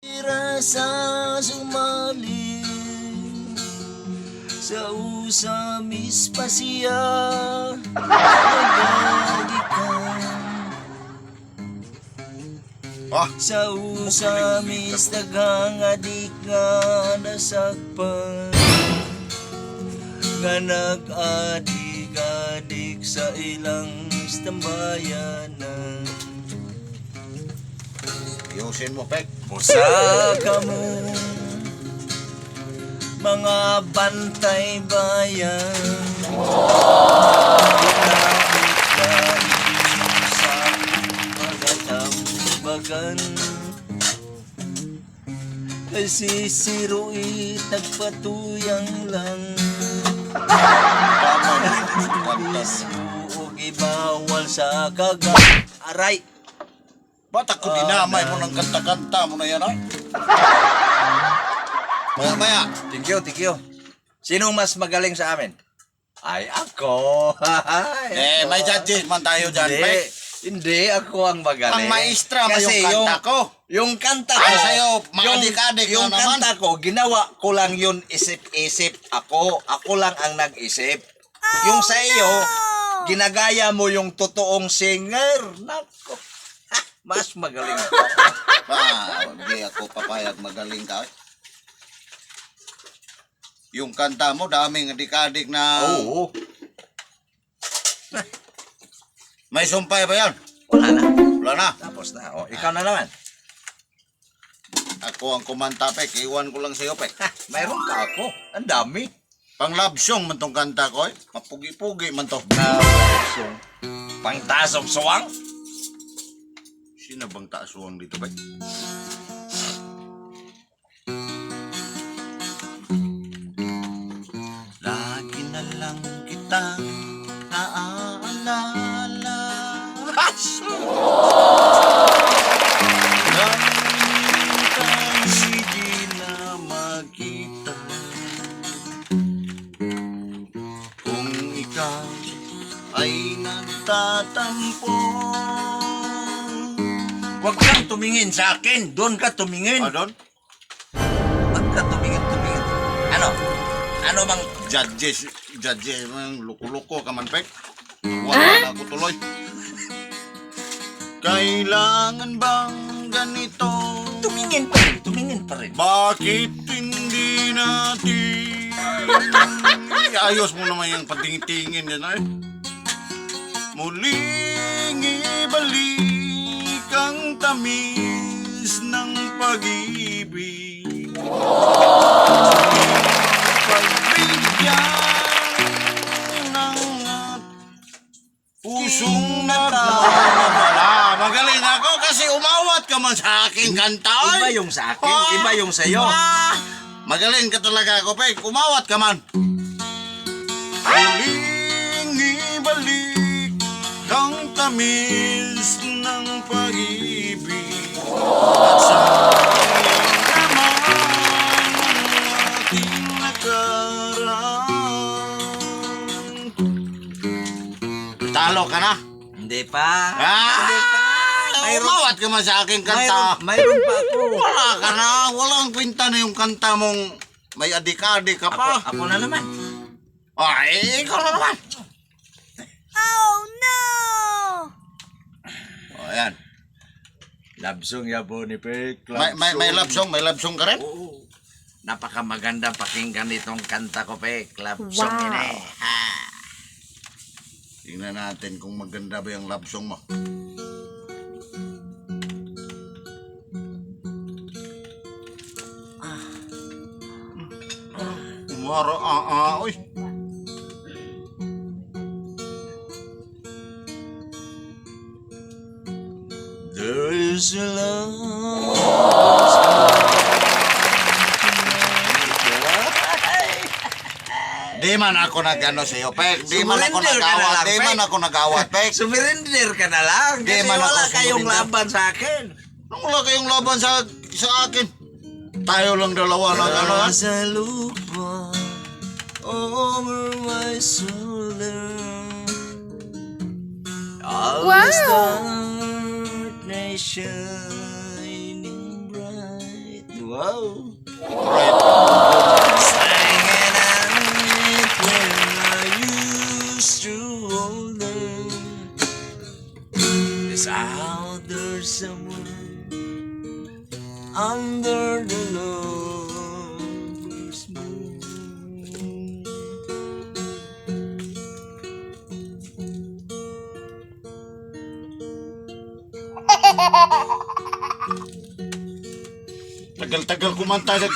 Rasa sumali sa usamis pasiya sa usamis daghang adik nga nasagpan nga nag-adik-adik sa ilang tambayanan. Ayusin mo, Pek. Musa ka mo mga bantay bayan, pinakit ka sa pagatambagan. Kasi si Rui nagpatuyang lang, bisyo o gibawal sa kagat. Aray! Ba't ako dinamay mo ng kanta-kanta mo na yan, ay? Maya-maya. Thank you. Sinong mas magaling sa amin? Ay, ako. May judges man tayo dyan, Pek. Hindi, ako ang magaling. Ang maestra mo Kasi yung kanta ko. Yung kanta ko. Ay, sa'yo, maadik-adik yung na naman. kanta ko, ginawa ko lang yun isip-isip ako. Ako lang ang nag-isip. Yung sa iyo, ginagaya mo yung totoong singer. Nako. Mas magaling ako. Hindi ako papayag magaling ka, eh. Yung kanta mo, daming adik-adik na... Oo. May sumpay ba yan? Wala na. Wala na. Tapos na. O, ikaw na naman. Ako ang kumanta, Pek. Iwan ko lang sa'yo, Pek. Mayroon pa ako. Ang dami. Pang love song man tong kanta ko, eh. Mapugi-pugi man to. Pangtasong suwang. Sino bang taasuang dito, Pek? Lagi na lang kitang naaalala. Nangintang hindi na makita. Kung ikaw ay nagtatampo. Huwag kang tumingin sa akin. Doon ka tumingin. Doon? Huwag ka tumingin. Ano? Ano bang... Judges, mang luko-luko ka man, Pek. Wala na ako tuloy. Kailangan bang ganito? Tumingin pa rin. Bakit hindi natin? Ayos mo naman yung patingin-tingin yan, ay. Muling ibalik ang tamis ng pag-ibig. Pagbigyan ng pusong natawala. Magaling ako kasi umawat ka man sa aking kanta. Iba yung sa akin, iba yung sa'yo. Magaling ka talaga ako, Pek. Umawat ka man. Muling ibalik ang tamis ng pag-ibig. At sayang naman ang ating nakaraan. Talo ka na? Hindi pa. Umawat ka man sa aking kanta. Mayroon pa ako. Wala ka na. Walang kwenta na yung kanta mong may adik-adik ka pa. Ako na naman. Ay, ikaw na naman. Oh no! Ayan. Love song yabo ni Pek. May love song? May love song ka rin? Oo. Napakamaganda pakinggan itong kanta ko, Pek. Love song Wow. yun eh. Tingnan natin kung maganda ba yung love song mo. Umara, oy. There is a love. Di man ako nag-ano sa'yo, Pek. Di man ako Surrender ka na nag-awat. lang, Di Pek. man ako nag-awat, Pek. Sumirinder ka na lang. Di Kasi man ako wala kayong sumirinder. laban sa akin. Wala kayong laban sa akin. Tayo lang dalawa na ano, ha? Sa lupa, over my shoulder, all the stars shining bright. Wow. Right. Singing out when I used to older. Is out there someone under the lover's moon? Tagal-tagal kumanta sa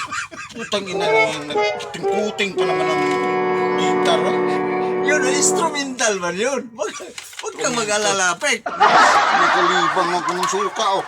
putang ina niya. Nagputing-puting pa naman ang gitar. Oh. Yun, instrumental man yun. Huwag kang mag-alala, Pek. Nakalibang ako ng suka. Oh.